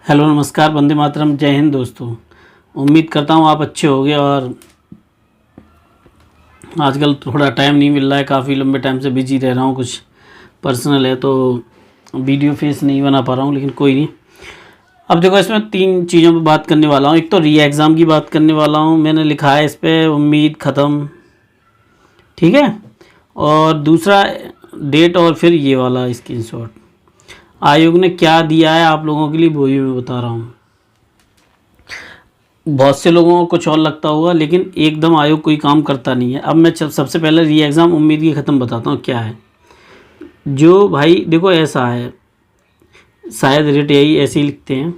Hello नमस्कार, वंदे मातरम, जय हिंद दोस्तों। उम्मीद करता हूँ आप अच्छे होंगे। और आजकल थोड़ा टाइम नहीं मिल रहा है, काफ़ी लंबे टाइम से बिजी रह रहा हूँ, कुछ पर्सनल है तो वीडियो फेस नहीं बना पा रहा हूँ, लेकिन कोई नहीं। अब देखो, इसमें 3 चीज़ों पे बात करने वाला हूँ। एक तो री एग्ज़ाम की बात करने वाला हूँ, मैंने लिखा है इस पर उम्मीद ख़त्म, ठीक है। और दूसरा डेट, और फिर ये वाला स्क्रीनशॉट आयोग ने क्या दिया है आप लोगों के लिए, वो भी मैं बता रहा हूँ। बहुत से लोगों को कुछ और लगता होगा, लेकिन एकदम आयोग कोई काम करता नहीं है। अब मैं सबसे पहले री एग्ज़ाम उम्मीद की ख़त्म बताता हूँ क्या है। जो भाई देखो, ऐसा है, शायद रिट यही ऐसे ही लिखते हैं।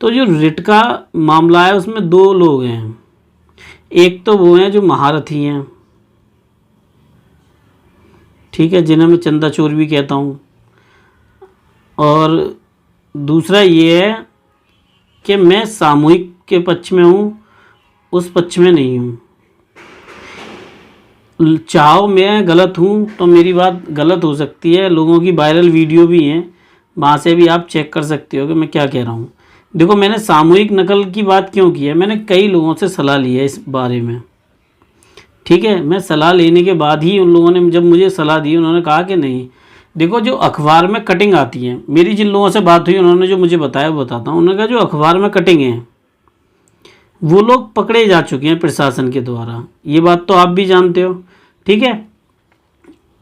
तो जो रिट का मामला है उसमें 2 लोग हैं। एक तो वो हैं जो महारथी हैं, ठीक है, जिन्हें मैं चंदा चोर भी कहता हूँ। और दूसरा ये है कि मैं सामूहिक के पक्ष में हूँ, उस पक्ष में नहीं हूँ। चाहो मैं गलत हूँ तो मेरी बात गलत हो सकती है, लोगों की वायरल वीडियो भी हैं, वहाँ से भी आप चेक कर सकते हो कि मैं क्या कह रहा हूँ। देखो, मैंने सामूहिक नकल की बात क्यों की है, मैंने कई लोगों से सलाह ली है इस बारे में, ठीक है। मैं सलाह लेने के बाद ही उन लोगों ने, जब मुझे सलाह दी, उन्होंने कहा कि नहीं, देखो जो अखबार में कटिंग आती है, मेरी जिन लोगों से बात हुई उन्होंने जो मुझे बताया वो बताता हूँ। उन्होंने कहा जो अखबार में कटिंग है वो लोग पकड़े जा चुके हैं प्रशासन के द्वारा, ये बात तो आप भी जानते हो, ठीक है।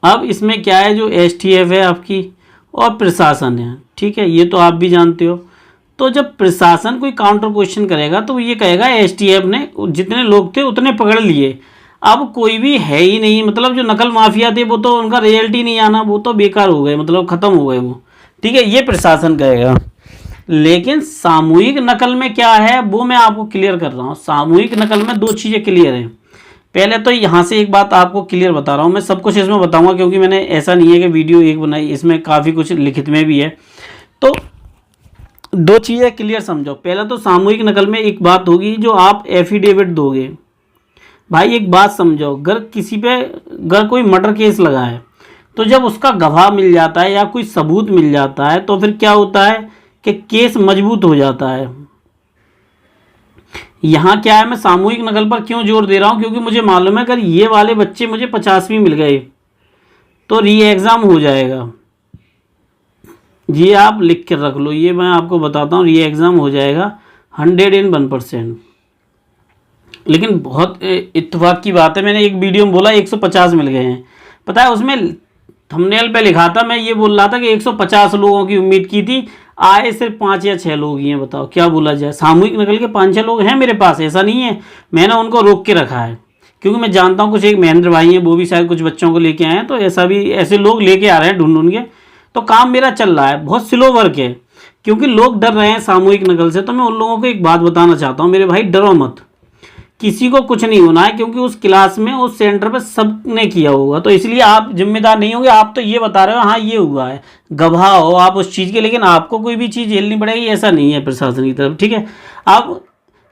अब इसमें क्या है, जो एसटीएफ है आपकी और प्रशासन है, ठीक है, ये तो आप भी जानते हो। तो जब प्रशासन कोई काउंटर क्वेश्चन करेगा तो ये कहेगा एसटीएफ ने जितने लोग थे उतने पकड़ लिए, अब कोई भी है ही नहीं। मतलब जो नकल माफिया थे वो तो उनका रिजल्ट नहीं आना, वो तो बेकार हो गए, मतलब ख़त्म हो गए वो, ठीक है, ये प्रशासन कहेगा। लेकिन सामूहिक नकल में क्या है वो मैं आपको क्लियर कर रहा हूँ। सामूहिक नकल में 2 चीज़ें क्लियर हैं। पहले तो यहाँ से एक बात आपको क्लियर बता रहा हूँ, मैं सब कुछ इसमें बताऊँगा क्योंकि मैंने, ऐसा नहीं है कि वीडियो एक बनाई, इसमें काफ़ी कुछ लिखित में भी है। तो 2 चीज़ें क्लियर समझो। पहले तो सामूहिक नकल में एक बात होगी, जो आप एफिडेविट दोगे, भाई एक बात समझो, अगर किसी पे अगर कोई मर्डर केस लगा है तो जब उसका गवाह मिल जाता है या कोई सबूत मिल जाता है तो फिर क्या होता है कि केस मजबूत हो जाता है। यहाँ क्या है, मैं सामूहिक नकल पर क्यों जोर दे रहा हूँ, क्योंकि मुझे मालूम है अगर ये वाले बच्चे मुझे 50 मिल गए तो री एग्ज़ाम हो जाएगा। ये आप लिख कर रख लो, ये मैं आपको बताता हूँ, री एग्ज़ाम हो जाएगा 101%। लेकिन बहुत इत्तेफाक की बात है, मैंने एक वीडियो में बोला 150 मिल गए हैं, पता है उसमें थंबनेल पे लिखा था, मैं ये बोल रहा था कि 150 लोगों की उम्मीद की थी, आए सिर्फ 5 या 6 लोग ही हैं। बताओ क्या बोला जाए। सामूहिक नकल के 5-6 लोग हैं मेरे पास, ऐसा नहीं है, मैंने उनको रोक के रखा है क्योंकि मैं जानता हूँ कुछ एक महेंद्र भाई हैं, वो भी शायद कुछ बच्चों को लेके आए हैं, तो ऐसा भी ऐसे लोग लेके आ रहे हैं ढूंढ के। तो काम मेरा चल रहा है, बहुत स्लो वर्क है, क्योंकि लोग डर रहे हैं सामूहिक नकल से। तो मैं उन लोगों को एक बात बताना चाहता हूँ, मेरे भाई डरो मत, किसी को कुछ नहीं होना है, क्योंकि उस क्लास में उस सेंटर पे सबने किया होगा, तो इसलिए आप जिम्मेदार नहीं होंगे। आप तो ये बता रहे हो हाँ ये हुआ है, गवाह हो आप उस चीज़ के, लेकिन आपको कोई भी चीज़ झेलनी पड़ेगी, ऐसा नहीं है प्रशासन की तरफ, ठीक है। अब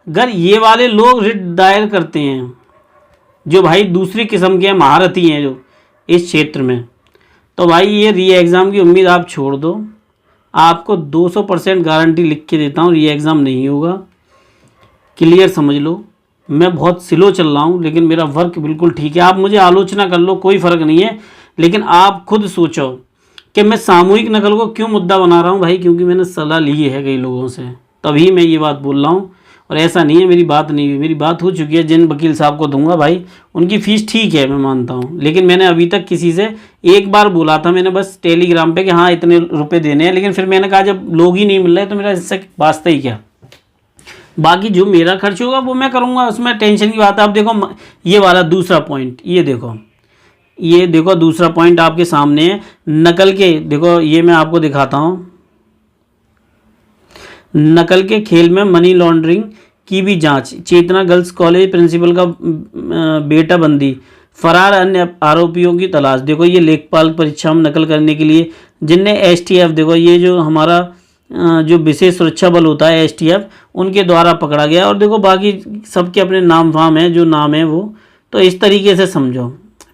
अगर ये वाले लोग रिट दायर करते हैं, जो भाई दूसरी किस्म के महारथी हैं जो इस क्षेत्र में, तो भाई ये री एग्ज़ाम की उम्मीद आप छोड़ दो। आपको 200% गारंटी लिख के देता हूँ, री एग्ज़ाम नहीं होगा, क्लियर समझ लो। मैं बहुत स्लो चल रहा हूँ लेकिन मेरा वर्क बिल्कुल ठीक है। आप मुझे आलोचना कर लो, कोई फ़र्क नहीं है, लेकिन आप खुद सोचो कि मैं सामूहिक नकल को क्यों मुद्दा बना रहा हूँ भाई, क्योंकि मैंने सलाह ली है कई लोगों से, तभी मैं ये बात बोल रहा हूँ। और ऐसा नहीं है मेरी बात नहीं हुई, मेरी बात हो चुकी है। जिन वकील साहब को दूंगा भाई उनकी फ़ीस ठीक है, मैं मानता हूँ, लेकिन मैंने अभी तक किसी से एक बार बोला था मैंने बस टेलीग्राम पर कि हाँ इतने रुपये देने हैं, लेकिन फिर मैंने कहा जब लोग ही नहीं मिल रहे तो मेरा इससे वास्ता ही क्या। बाकी जो मेरा खर्च होगा वो मैं करूँगा, उसमें टेंशन की बात है। आप देखो ये वाला दूसरा पॉइंट, ये देखो दूसरा पॉइंट आपके सामने है, नकल के, देखो ये मैं आपको दिखाता हूँ। नकल के खेल में मनी लॉन्ड्रिंग की भी जांच, चेतना गर्ल्स कॉलेज प्रिंसिपल का बेटा बंदी, फरार अन्य आरोपियों की तलाश। देखो ये लेखपाल परीक्षा में नकल करने के लिए जिनने एसटीएफ, देखो ये जो हमारा जो विशेष सुरक्षा बल होता है एसटीएफ, उनके द्वारा पकड़ा गया। और देखो बाकी सबके अपने नाम फाम है, जो नाम है वो, तो इस तरीके से समझो।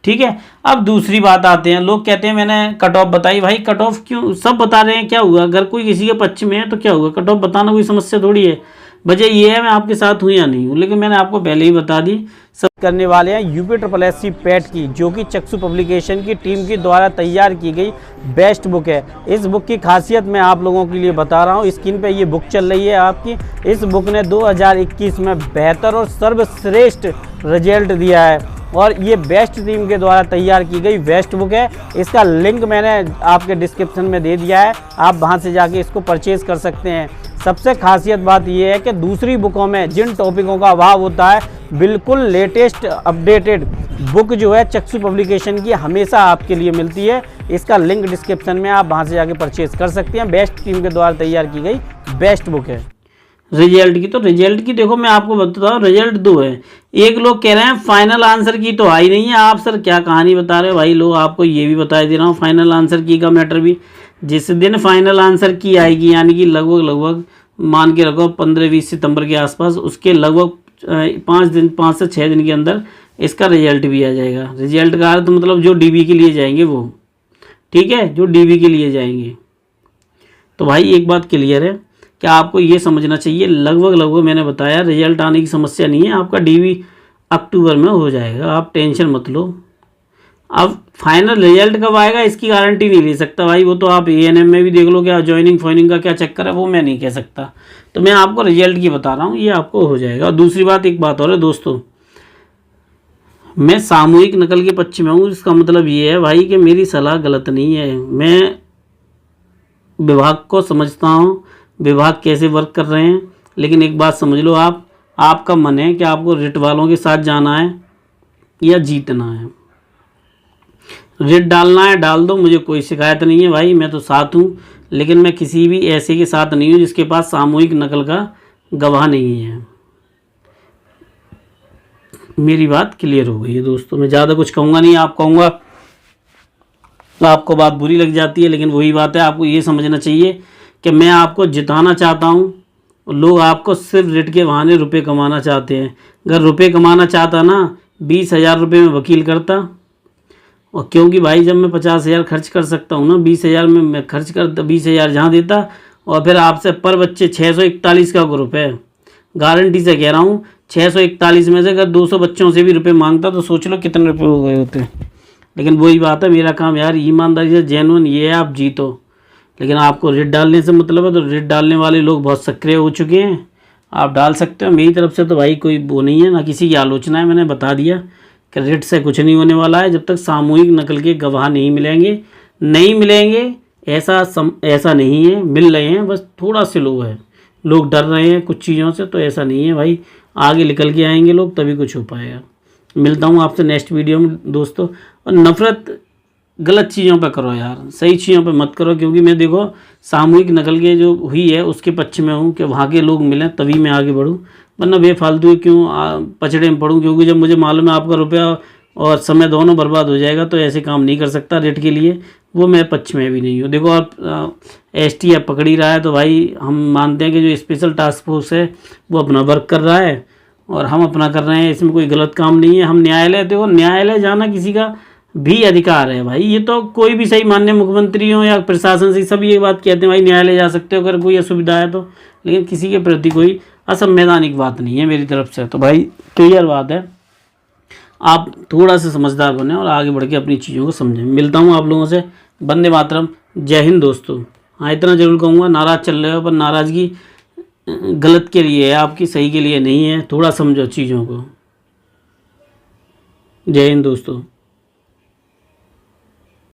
ठीक है। अब दूसरी बात आते हैं, लोग कहते हैं मैंने कट ऑफ बताई, भाई कट ऑफ क्यों सब बता रहे हैं, क्या हुआ, अगर कोई किसी के पक्ष में है तो क्या हुआ, कट ऑफ बताना कोई समस्या थोड़ी है। वजह ये है मैं आपके साथ हूँ या नहीं हूँ, लेकिन मैंने आपको पहले ही बता दी। सब करने वाले हैं UPSSC पैट की, जो कि चक्षु पब्लिकेशन की टीम के द्वारा तैयार की गई बेस्ट बुक है। इस बुक की खासियत मैं आप लोगों के लिए बता रहा हूँ। स्क्रीन पे ये बुक चल रही है आपकी। इस बुक ने 2021 में बेहतर और सर्वश्रेष्ठ रिजल्ट दिया है और ये बेस्ट टीम के द्वारा तैयार की गई बेस्ट बुक है। इसका लिंक मैंने आपके डिस्क्रिप्शन में दे दिया है, आप वहाँ से जाके इसको परचेज कर सकते हैं। सबसे खासियत बात यह है कि दूसरी बुकों में जिन टॉपिकों का अभाव होता है, बिल्कुल लेटेस्ट अपडेटेड बुक जो है चक्षु पब्लिकेशन की हमेशा आपके लिए मिलती है। इसका लिंक डिस्क्रिप्शन में, आप वहाँ से जाके परचेज कर सकते हैं। बेस्ट टीम के द्वारा तैयार की गई बेस्ट बुक है। रिजल्ट की, तो रिजल्ट की देखो मैं आपको बताता हूँ, रिजल्ट 2 है। एक लोग कह रहे हैं फाइनल आंसर की तो आई नहीं है। आप सर क्या कहानी बता रहे हो भाई, लोग आपको ये भी बता दे रहा हूँ फाइनल आंसर की का मैटर भी। जिस दिन फाइनल आंसर की आएगी, यानी कि लगभग मान के रखो 15-20 सितंबर के आसपास, उसके लगभग 5 से 6 दिन के अंदर इसका रिजल्ट भी आ जाएगा। रिजल्ट का अर्थ मतलब जो DB के लिए जाएंगे वो, ठीक है, जो DB के लिए जाएंगे। तो भाई एक बात क्लियर है कि आपको ये समझना चाहिए, लगभग मैंने बताया रिजल्ट आने की समस्या नहीं है, आपका DB अक्टूबर में हो जाएगा, आप टेंशन मत लो। अब फाइनल रिजल्ट कब आएगा इसकी गारंटी नहीं ले सकता भाई, वो तो आप ANM में भी देख लो क्या ज्वाइनिंग फाइनिंग का क्या चक्कर है, वो मैं नहीं कह सकता। तो मैं आपको रिजल्ट की बता रहा हूँ, ये आपको हो जाएगा। और दूसरी बात, एक बात और है दोस्तों, मैं सामूहिक नकल के पक्ष में हूँ। इसका मतलब ये है भाई कि मेरी सलाह गलत नहीं है, मैं विभाग को समझता हूँ, विभाग कैसे वर्क कर रहे हैं। लेकिन एक बात समझ लो, आपका मन है कि आपको रिट वालों के साथ जाना है या जीतना है। रिट डालना है डाल दो, मुझे कोई शिकायत नहीं है भाई, मैं तो साथ हूँ। लेकिन मैं किसी भी ऐसे के साथ नहीं हूँ जिसके पास सामूहिक नकल का गवाह नहीं है। मेरी बात क्लियर हो गई है दोस्तों, मैं ज़्यादा कुछ कहूँगा नहीं। आप कहूँगा तो आपको बात बुरी लग जाती है, लेकिन वही बात है, आपको ये समझना चाहिए कि मैं आपको जिताना चाहता हूँ। लोग आपको सिर्फ रिट के बहाने रुपए कमाना चाहते हैं। अगर रुपए कमाना चाहता ना 20,000 रुपये में वकील करता, और क्योंकि भाई जब मैं 50,000 खर्च कर सकता हूँ ना, 20,000 में मैं खर्च करता, 20,000 जहाँ देता, और फिर आपसे पर बच्चे 641 का ग्रुप है, गारंटी से कह रहा हूँ 641 में से अगर 200 बच्चों से भी रुपए मांगता तो सोच लो कितने रुपए हो गए होते। लेकिन वही बात है, मेरा काम यार ईमानदारी से जेन्युइन ये है, आप जीतो। लेकिन आपको रिट डालने से मतलब है, तो रिट डालने वाले लोग बहुत सक्रिय हो चुके हैं, आप डाल सकते हो। मेरी तरफ से तो भाई कोई वो नहीं है, ना किसी की आलोचना है। मैंने बता दिया कि रिट से कुछ नहीं होने वाला है जब तक सामूहिक नकल के गवाह नहीं मिलेंगे। ऐसा नहीं है, मिल रहे हैं, बस थोड़ा स्लो है, लोग डर रहे हैं कुछ चीज़ों से। तो ऐसा नहीं है भाई, आगे निकल के आएंगे लोग, तभी कुछ हो पाएगा। मिलता हूँ आपसे नेक्स्ट वीडियो में दोस्तों। और नफ़रत गलत चीज़ों पे करो यार, सही चीज़ों पे मत करो। क्योंकि मैं देखो सामूहिक नकल के जो हुई है उसके पक्ष में हूँ कि वहाँ के लोग मिलें तभी मैं आगे बढ़ूँ, वरना बेफालतू क्यों पचड़े में पढ़ूँ। क्योंकि जब मुझे मालूम है आपका रुपया और समय दोनों बर्बाद हो जाएगा, तो ऐसे काम नहीं कर सकता रेट के लिए, वो मैं पक्ष में भी नहीं हूँ। देखो आप STF पकड़ ही रहा है, तो भाई हम मानते हैं कि जो स्पेशल टास्क फोर्स है वो अपना वर्क कर रहा है और हम अपना कर रहे हैं, इसमें कोई गलत काम नहीं है। हम न्यायालय, देखो न्यायालय जाना किसी का भी अधिकार है भाई, ये तो कोई भी सही माननीय मुख्यमंत्री हो या प्रशासन से सब ये बात कहते हैं भाई न्यायालय जा सकते हो अगर कोई असुविधा है तो। लेकिन किसी के प्रति कोई असंवैधानिक बात नहीं है मेरी तरफ से। तो भाई क्लियर बात है, आप थोड़ा सा समझदार बने और आगे बढ़ के अपनी चीज़ों को समझें। मिलता हूँ आप लोगों से, वंदे मातरम, जय हिंद दोस्तों। हाँ इतना जरूर कहूँगा, नाराज़ चल रहे हो पर नाराज़गी गलत के लिए है, आपकी सही के लिए नहीं है। थोड़ा समझो चीज़ों को। जय हिंद दोस्तों।